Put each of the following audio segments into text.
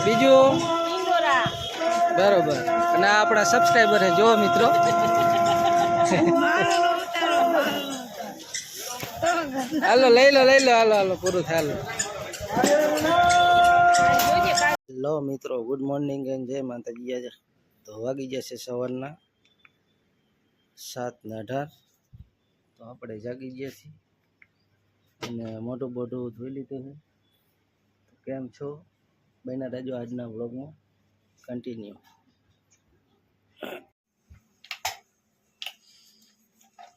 બીજું બરોબર અને આ આપણા સબસ્ક્રાઈબર છે જો મિત્રો હાલો લઈ લો હાલો હાલો પૂરું થાય લો મિત્રો ગુડ મોર્નિંગ એન્ડ જય માતાજી આજે તો વાગી જશે સવારના 7:18 તો આપણે જાગી ગયા છીએ અને મોટું બોટું ધોઈ લીધું છે તો કેમ છો બન્યા રહેજો આજના વ્લોગમાં કન્ટિન્યુ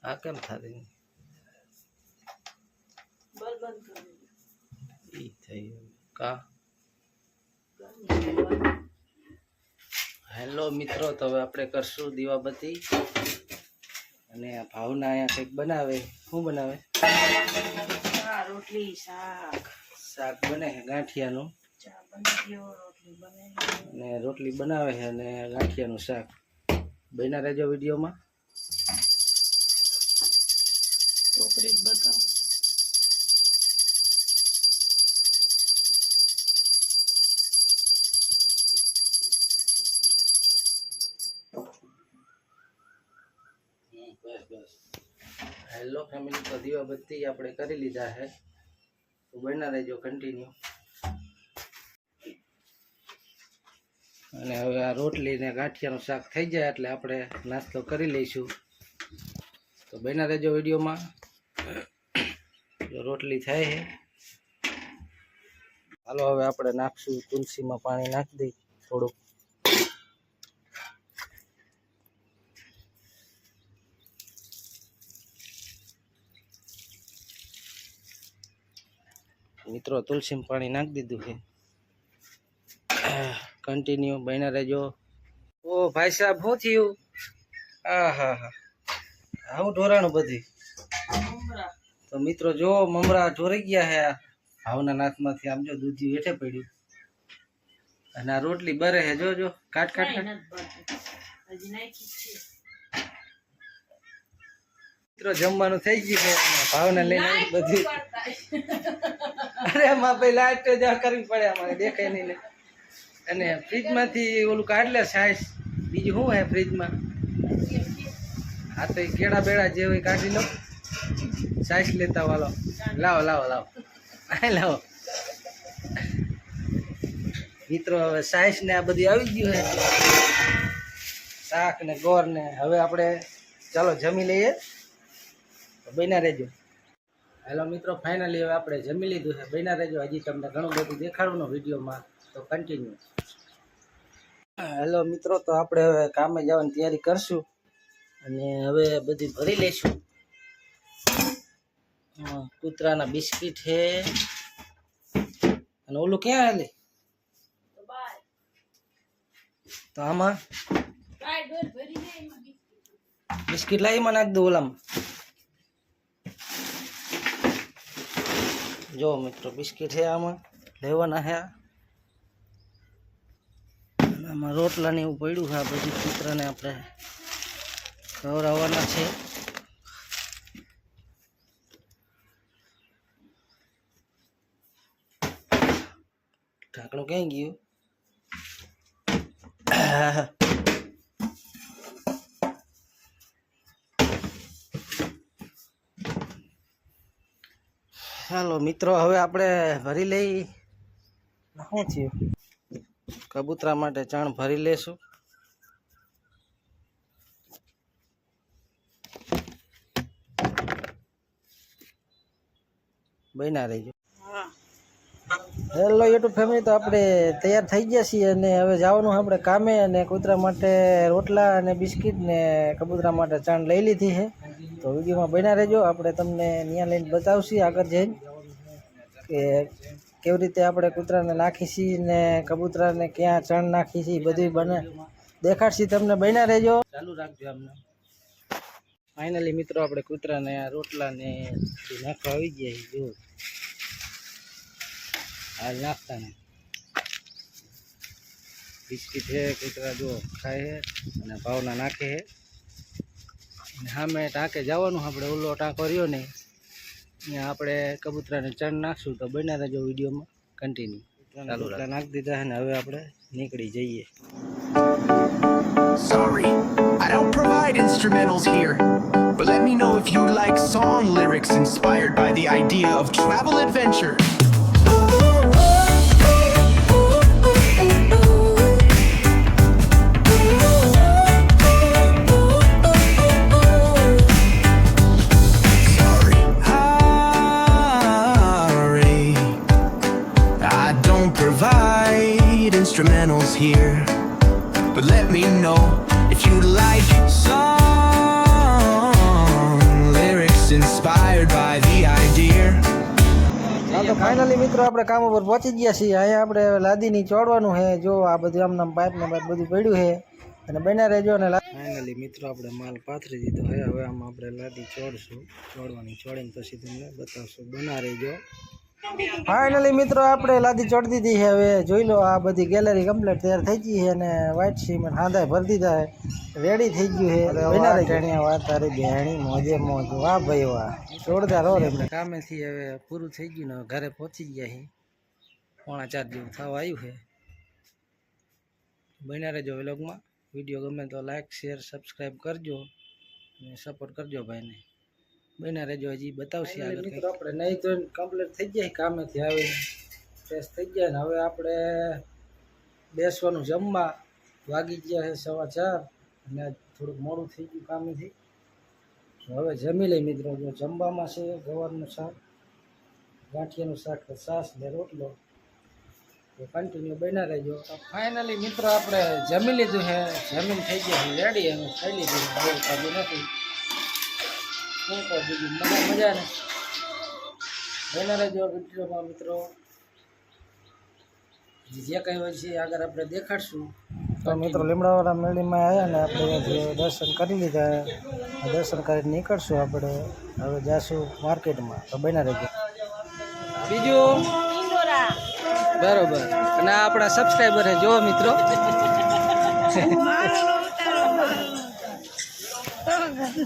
આ કેમ થાતી ઈ થઈ કા હેલો મિત્રો તો હવે આપણે કરશું દીવાબત્તી અને ભાવના અહીંયા કંઈક બનાવે શું બનાવે રોટલી શાક બને છે ગાંઠિયાનું અને રોટલી બનાવે છે અને ગાંઠિયાનું શાક બન્યા રહેજો વિડીયોમાં છોકરી જ બતાવ હેલો ફેમિલી તો દીવાબત્તી આપણે કરી લીધા છે તો બન્યા રહેજો કન્ટિન્યુ અને હવે આ રોટલી ને ગાંઠિયાનું શાક થઈ જાય એટલે આપણે નાસ્તો કરી લઈશું તો બન્યા રહેજો વિડીયોમાં જો રોટલી થાય છે હાલો હવે આપણે નાખશું તુલસીમાં પાણી નાખી દઈ થોડુંક મિત્રો તુલસીમાં પાણી નાખી દીધું છે કન્ટિન્યુ બન્યા રહેજો ઓ ભાઈ સાહેબ શું થયું હા આવું ઢોરાણું બધી તો મિત્રો જો મમરા ઢોરાઈ ગયા છે ભાવના નાથમાંથી આમ જો દૂધી હેઠે પડ્યું અને આ રોટલી બરે છે જો કાટ મિત્રો જમવાનું થઈ ગયું છે ભાવના લઈને બધી અરે એમાં ભાઈ લાઈટ જ કરવી પડે અમારે દેખાય નહીં ને અને ફ્રીજમાંથી ઓલું કાઢલે સાઈઝ બીજું શું હે ફ્રીજમાં હા તો એ કેળા બેડા જે હોય કાઢી લો સાઈઝ લેતા વાલો લાવો લાવો મિત્રો હવે સાઈઝ ને આ બધી આવી ગયું છે શાક ને ગોર ને હવે આપણે ચાલો જમી લઈએ બન્યા રહેજો હેલો મિત્રો ફાઇનલી હવે આપણે જમી લીધું છે બન્યા રહેજો હજી તમને ઘણું બધું દેખાડવાનું વિડીયોમાં તો કન્ટિન્યુ હેલો મિત્રો તો આપણે હવે કામે જવાની તૈયારી કરશું અને હવે બધી ભરી લઈશું કૂતરાના બિસ્કિટ છે અને ઓલું ક્યાં હાલે તો આમાં બિસ્કિટ લાવીમાં નાખ દો ઓલામાં જો મિત્રો બિસ્કિટ છે આમાં લેવાના છે આમાં રોટલા ને એવું પડ્યું છે આ બધી કૂતરાને આપણે ખવડાવવાના છે ઢાંકણું ક્યાં ગયું ચાલો મિત્રો હવે આપણે ભરી લઈ શું થયું કબૂતરા માટે ચણ ભરી લેશું બન્યા રહીજો હેલો યુટ્યુબ ફેમિલી તો આપણે તૈયાર થઈ ગયા છીએ અને હવે જવાનું આપણે કામે અને કૂતરા માટે રોટલા અને બિસ્કિટ ને કબૂતરા માટે ચણ લઈ લીધી છે તો વિડીયોમાં બન્યા રહેજો આપણે તમને ત્યાં લઈને બતાવશી આગળ જઈને કે કેવી રીતે આપણે કૂતરાને નાખી છીએ ને કબૂતરાને ક્યાં ચણ નાખી છીએ બધું બને દેખાડશી તમને બન્યા રહેજો ચાલુ રાખજો અમને ફાઇનલી મિત્રો આપણે કૂતરાને રોટલા ને નાખવા આવી ગયા જો હાલ નાખતા ને બિસ્કિટ છે કૂતરા જો ખાય છે અને ભાવના નાખે છે અને સામે ટાંકે જવાનું આપણે ઓલો ટાંકો રહ્યો ને ત્યાં આપણે કબૂતરાને ચણ નાખશું તો બન્યા રહેજો વિડીયોમાં કન્ટિન્યુ રોટલા નાખી દીધા છે ને હવે આપણે નીકળી જઈએ. Sorry, I don't provide instrumentals here. But let me know if you like song lyrics inspired by the idea of travel adventure. Sorry, I don't provide instrumentals here. But let me know if you like song lyrics inspired by the idea. તો finally મિત્રો આપણે કામ ઉપર પહોંચી ગયા છીએ. અહીંયા આપણે લાદીની ચોડવાનું છે. જો આ બધું આમનામ પાઇપ ને પાઇપ બધું પડ્યું છે અને બન્યા રહેજો. અને ફાઇનલી મિત્રો આપણે માલ પાથરી દીધો છે. હવે આમાં આપણે લાદી ચોડશું. ચોડવાની ચોડીને પછી તમને બતાવશું. બના રહેજો. ફાઇનલી મિત્રો આપણે લાદી ચોડી દીધી છે. હવે જોઈ લો આ બધી ગેલેરી કમ્પ્લીટ તૈયાર થઈ ગઈ છે અને વ્હાઇટ સિમેન્ટ હાંધાય ભરી દીધા છે. રેડી થઈ ગયું છે. વાત તારી બેહણી મોજે મોજ. વાહ ભાઈ વાહ, જોરદાર હો રે. કામેથી હવે પૂરું થઈ ગયું ને ઘરે પહોંચી ગયા છે. 3:45 જેવું થવા આવ્યું છે. બન્યા રહેજો વ્લોગમાં. વિડીયો ગમે તો લાઈક શેર સબસ્ક્રાઈબ કરજો અને સપોર્ટ કરજો ભાઈને. બન્યા રહેજો, હજી બતાવશે આગળ. મિત્રો આપણે નહીં તો કમ્પ્લીટ થઈ જાય કામેથી આવીને ફ્રેશ થઈ ગયા ને હવે આપણે બેસવાનું જમવા. વાગી ગયા છે 4:15 અને થોડુંક મોડું થઈ ગયું કામેથી. હવે જમી લઈ મિત્રો. જો જમવામાં છે ગવારનું શાક, ગાંઠિયાનું શાક, છાશ ને રોટલો. તો કન્ટિન્યુ બન્યા રહેજો. ફાઇનલી મિત્રો આપણે જમી લીધું છે. જમીન થઈ ગયા છે રેડી. અમે ખાઈ લીધું. હવે કાઢું નથી. શું કહું બીજું મજા ને. બન્યા રહેજો વિડીયોમાં મિત્રો. જે કંઈ હોય છે આગળ આપણે દેખાડશું. તો મિત્રો લીમડાવાળા મેળીમાં આવ્યા ને આપણે અહીંયાથી દર્શન કરી લીધા. દર્શન કરીને નીકળશું આપણે. હવે જાશું માર્કેટમાં. તો બન્યા રહેજો. બીજું બરોબર. અને આ આપણા સબસ્ક્રાઈબર છે જો મિત્રો.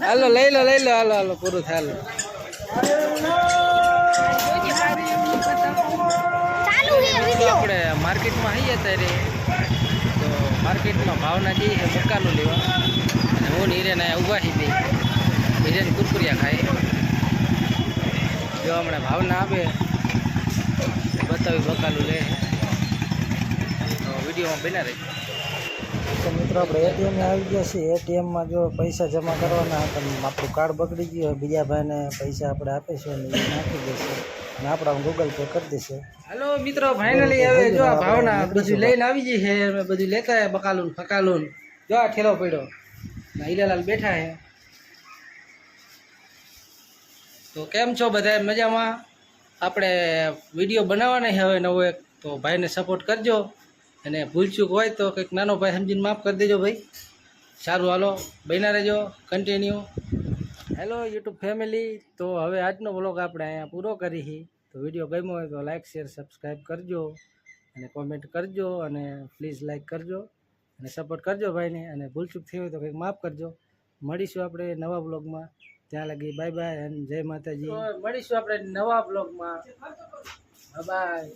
હાલો લઈ લો હાલો હાલો પૂરું થાય. આપણે માર્કેટમાં આવીએ ત્યારે તો માર્કેટમાં ભાવના જઈએ છે બકાલું લેવા. અને હું ને હિરેન ઊભા છીએ બે. હિરેન કુરકુરિયા ખાય. જો હમણાં ભાવના આપે બતાવી બકાલું લે. તો વિડીયોમાં બન્યા રહે. તો મિત્રો આપણે એટીએમ આવી ગયા છીએ. એટીએમમાં જો પૈસા જમા કરવાના હતા. આપણું કાર્ડ બગડી ગયું. બીજા ભાઈને પૈસા આપણે આપીશું અને એ નાખી દેશે અને આપણે ગૂગલ પે કરી દેશે. હાલો મિત્રો ફાઇનલી હવે જો આ ભાવના બધું લઈને આવી જઈ છે. અમે બધું લેતા બકાલું ફકાલું. જો આ ઠેલો પડ્યો ના હીરાલાલ બેઠા છે. તો કેમ છો બધા મજામાં? આપણે વિડીયો બનાવવાના છે હવે નવો એક. તો ભાઈને સપોર્ટ કરજો અને ભૂલચૂક હોય તો કંઈક નાનો ભાઈ સમજીને માફ કરી દેજો ભાઈ. સારું હાલો બન્યા રહેજો કન્ટિન્યુ. Hello YouTube family. તો હવે આજનો વ્લોગ આપણે અહીંયા પૂરો કરી. તો વિડીયો ગમ્યો હોય તો લાઇક શેર સબસ્ક્રાઈબ કરજો અને કોમેન્ટ કરજો અને પ્લીઝ લાઇક કરજો અને સપોર્ટ કરજો ભાઈને. અને ભૂલચૂક થઈ હોય તો કંઈક માફ કરજો. મળીશું આપણે નવા બ્લોગમાં. ત્યાં લગી બાય બાય અને જય માતાજી. મળીશું આપણે નવા બ્લોગમાં. બાય.